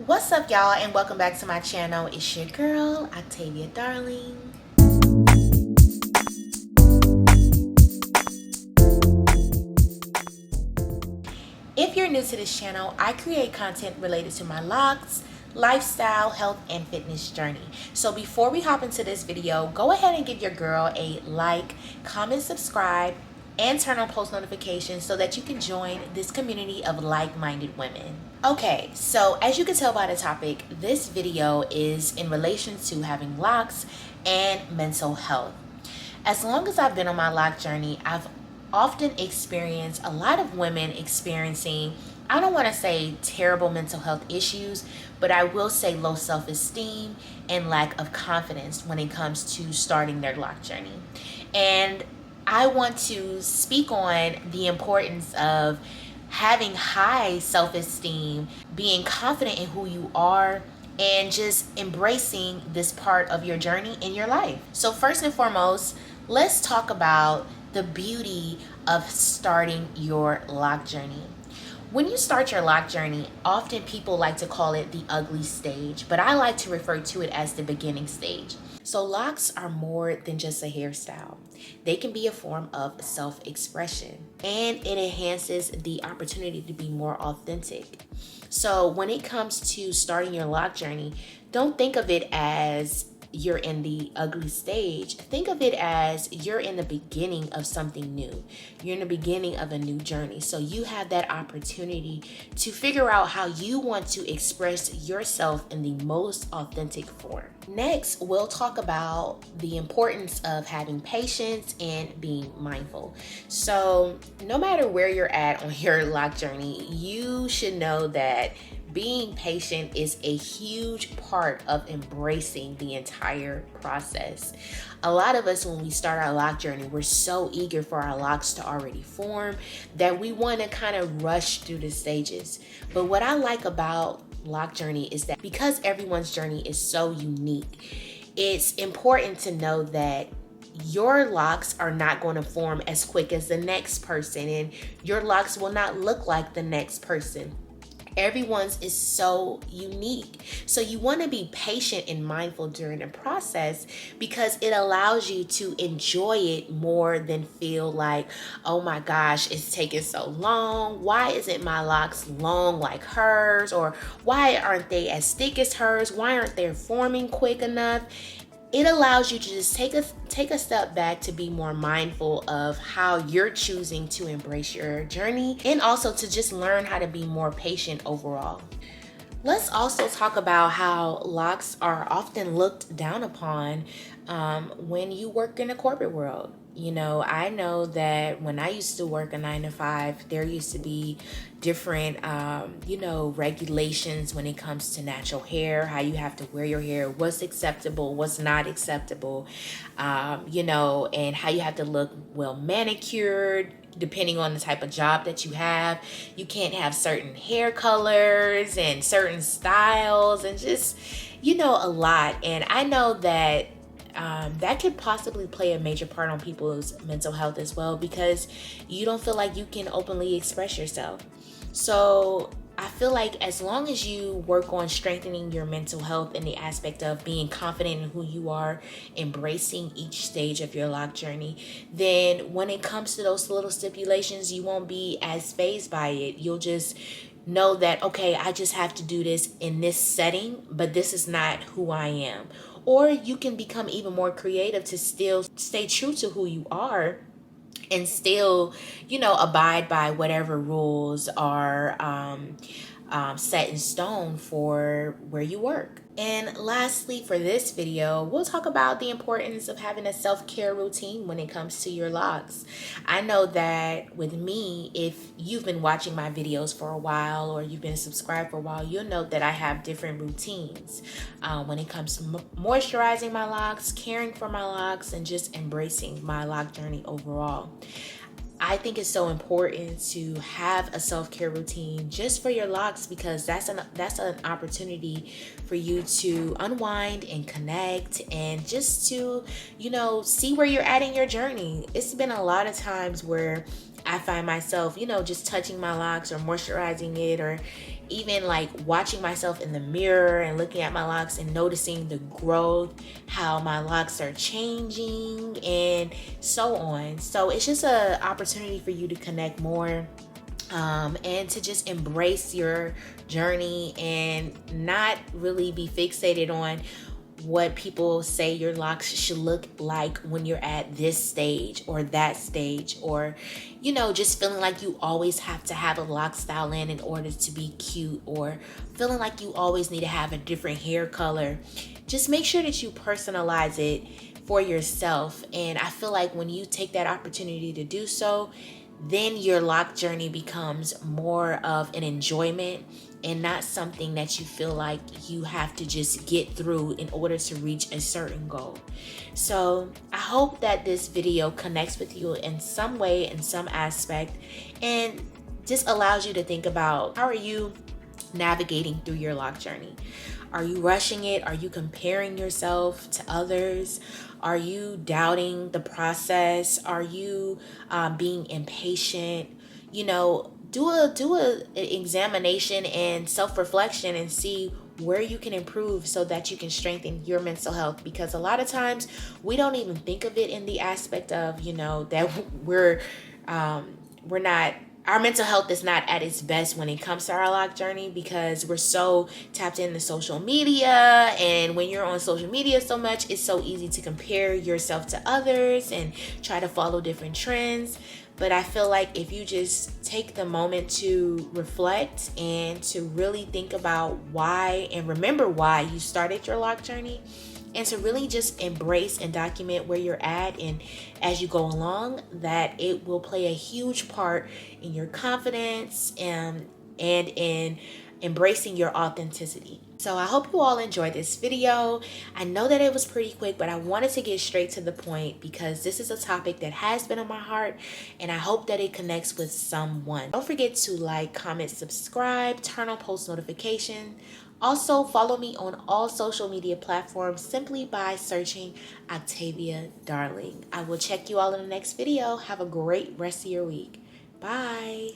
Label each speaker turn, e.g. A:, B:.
A: What's up, y'all, and welcome back to my channel. It's your girl, Octavia.Darling. If you're new to this channel, I create content related to my locks, lifestyle, health, and fitness journey. So before we hop into this video, go ahead and give your girl a like, comment, subscribe, and turn on post notifications so that you can join this community of like-minded women. Okay, so as you can tell by the topic, this video is in relation to having locks and mental health. As long as I've been on my loc journey, I've often experienced a lot of women experiencing, I don't want to say terrible mental health issues, but I will say low self-esteem and lack of confidence when it comes to starting their loc journey. And I want to speak on the importance of having high self-esteem, being confident in who you are, and just embracing this part of your journey in your life. So first and foremost, let's talk about the beauty of starting your loc journey. When you start your loc journey, often people like to call it the ugly stage, but I like to refer to it as the beginning stage. So locks are more than just a hairstyle. They can be a form of self-expression, and it enhances the opportunity to be more authentic. So when it comes to starting your loc journey, don't think of it as you're in the ugly stage. Think of it as you're in the beginning of something new. You're in the beginning of a new journey. So you have that opportunity to figure out how you want to express yourself in the most authentic form. Next, we'll talk about the importance of having patience and being mindful. So no matter where you're at on your loc journey, you should know that being patient is a huge part of embracing the entire process. A lot of us, when we start our loc journey, we're so eager for our locks to already form that we want to kind of rush through the stages. But what I like about loc journey is that because everyone's journey is so unique, it's important to know that your locks are not going to form as quick as the next person, and your locks will not look like the next person. Everyone's is so unique. So you want to be patient and mindful during the process because it allows you to enjoy it more than feel like, oh my gosh, it's taking so long. Why isn't my locks long like hers? Or why aren't they as thick as hers? Why aren't they forming quick enough? It allows you to just take a step back to be more mindful of how you're choosing to embrace your journey, and also to just learn how to be more patient overall. Let's also talk about how locks are often looked down upon when you work in the corporate world. You know, I know that when I used to work a 9 to 5, there used to be different, regulations when it comes to natural hair, how you have to wear your hair, what's acceptable, what's not acceptable, and how you have to look well manicured, depending on the type of job that you have. You can't have certain hair colors and certain styles and just, a lot. And I know that that could possibly play a major part on people's mental health as well, because you don't feel like you can openly express yourself. So I feel like as long as you work on strengthening your mental health in the aspect of being confident in who you are, embracing each stage of your loc journey, then when it comes to those little stipulations, you won't be as fazed by it. You'll just know that, okay, I just have to do this in this setting, but this is not who I am. Or you can become even more creative to still stay true to who you are and still, abide by whatever rules are set in stone for where you work. And lastly, for this video, we'll talk about the importance of having a self-care routine when it comes to your locks. I know that with me, if you've been watching my videos for a while or you've been subscribed for a while, you'll know that I have different routines when it comes to moisturizing my locks, caring for my locks, and just embracing my loc journey overall. I think it's so important to have a self-care routine just for your locks, because that's an opportunity for you to unwind and connect and just to, see where you're at in your journey. It's been a lot of times where I find myself, just touching my locks or moisturizing it or, even like watching myself in the mirror and looking at my locks and noticing the growth, how my locks are changing, and so on. So it's just an opportunity for you to connect more, and to just embrace your journey and not really be fixated on what people say your locks should look like when you're at this stage or that stage, or just feeling like you always have to have a lock style in order to be cute, or feeling like you always need to have a different hair color. Just make sure that you personalize it for yourself. And I feel like when you take that opportunity to do so, then your lock journey becomes more of an enjoyment and not something that you feel like you have to just get through in order to reach a certain goal. So I hope that this video connects with you in some way, in some aspect, and just allows you to think about, how are you navigating through your lock journey? Are you rushing it? Are you comparing yourself to others? Are you doubting the process? Are you being impatient? Do a examination and self-reflection and see where you can improve so that you can strengthen your mental health. Because a lot of times we don't even think of it in the aspect of that we're not, our mental health is not at its best when it comes to our lock journey, because we're so tapped into social media. And when you're on social media so much, it's so easy to compare yourself to others and try to follow different trends. But I feel like if you just take the moment to reflect and to really think about why and remember why you started your lock journey, and to really just embrace and document where you're at and as you go along, that it will play a huge part in your confidence and in embracing your authenticity. So I hope you all enjoyed this video. I know that it was pretty quick, but I wanted to get straight to the point because this is a topic that has been on my heart, and I hope that it connects with someone. Don't forget to like, comment, subscribe, turn on post notifications. Also, follow me on all social media platforms simply by searching Octavia.Darling. I will check you all in the next video. Have a great rest of your week. Bye.